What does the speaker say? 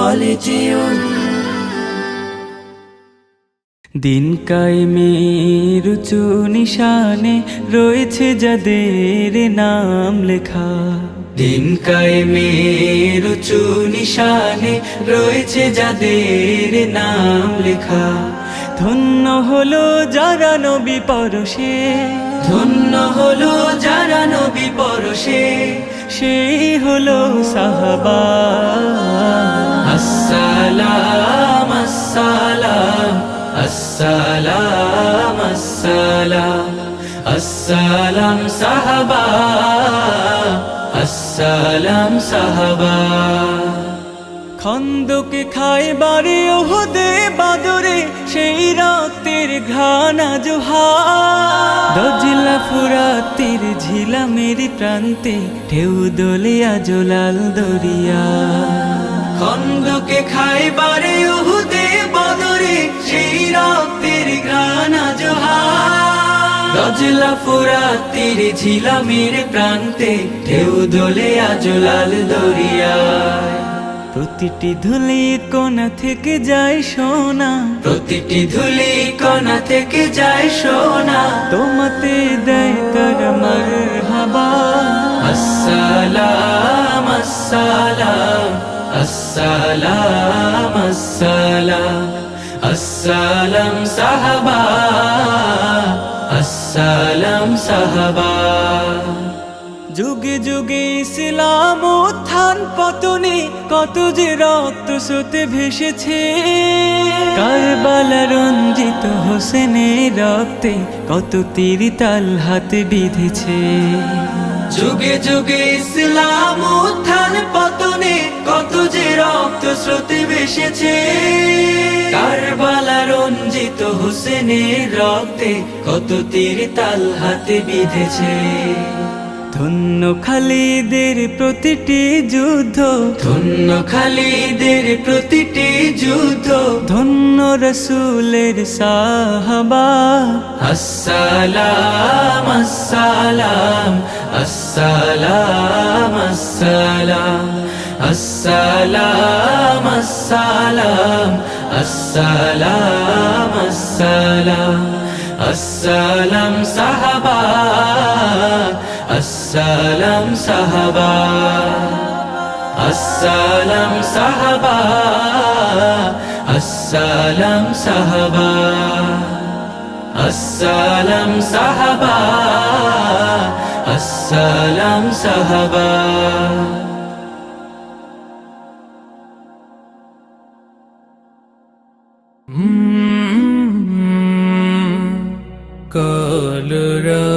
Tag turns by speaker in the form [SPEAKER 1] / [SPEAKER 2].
[SPEAKER 1] কলেজিয়ম।
[SPEAKER 2] দিন কায়েমের উঁচু নিশানে রয়েছে যাদের নাম লেখা,
[SPEAKER 1] দিন কায়েমের উঁচু নিশানে রয়েছে যাদের নাম লেখা।
[SPEAKER 2] ধন্য হলো যারা নবী পরশে,
[SPEAKER 1] ধন্য হলো যারা নবী পরশে,
[SPEAKER 2] সেই হলো সাহাবা।
[SPEAKER 1] আসসালাম আসসালাম আসসালাম আসসালাম আসসালাম সাহাবা, আসসালাম সাহাবা।
[SPEAKER 2] খন্দকে খায়বারে ওহুদে বাদরে সেই রক্তের ঘ্রাণ জোহা, দজলা ফুরাতের ঝিলামের প্রান্তে ঢেউ দোলে আজ লাল দরিয়া।
[SPEAKER 1] খন্দকে খায়বারে ওহুদে বাদরে সেই রক্তের ঘ্রাণ জোহা, দজলা ফুরাতের ঝিলামের প্রান্তে ঢেউ দোলে আজ লাল দরিয়া।
[SPEAKER 2] প্রতিটি ধুলি কোণা থেকে যায় সোনা,
[SPEAKER 1] প্রতিটি ধুলি কণা থেকে যায় সোনা,
[SPEAKER 2] তোমাতে দেয় তার মারহাবা।
[SPEAKER 1] আসসালাম আসসালাম আসসালাম আসসালাম আসসালাম সাহাবা, আসসালাম সাহাবা।
[SPEAKER 2] যুগে যুগে ইসলাম উত্থান পতনে কত যে রক্ত স্রোতে ভেসেছে, কারবালা রঞ্জিত হোসেনের রক্তে কত তীর তাল হাতে বিঁধেছে।
[SPEAKER 1] যুগে যুগে ইসলাম উত্থান পতনে কত যে রক্ত স্রোতে ভেসেছে, কারবালা রঞ্জিত হোসেনের রক্তে কত তীর তাল হাতে বিঁধেছে।
[SPEAKER 2] ধন্য খালিদের প্রতিটি যুদ্ধ,
[SPEAKER 1] ধন্য খালিদের প্রতিটি যুদ্ধ,
[SPEAKER 2] ধন্য রসুলের সাহাবা।
[SPEAKER 1] আসসালাম আসসালাম আসসালাম আসসালাম আসসালাম আসসালাম আসসালাম আসসালাম আসসালাম সাহাবা, আসসালাম সাহাবা, আসসালাম সাহাবা, আসসালাম সাহাবা, আসসালাম সাহাবা, আসসালাম সাহাবা।
[SPEAKER 2] কলরা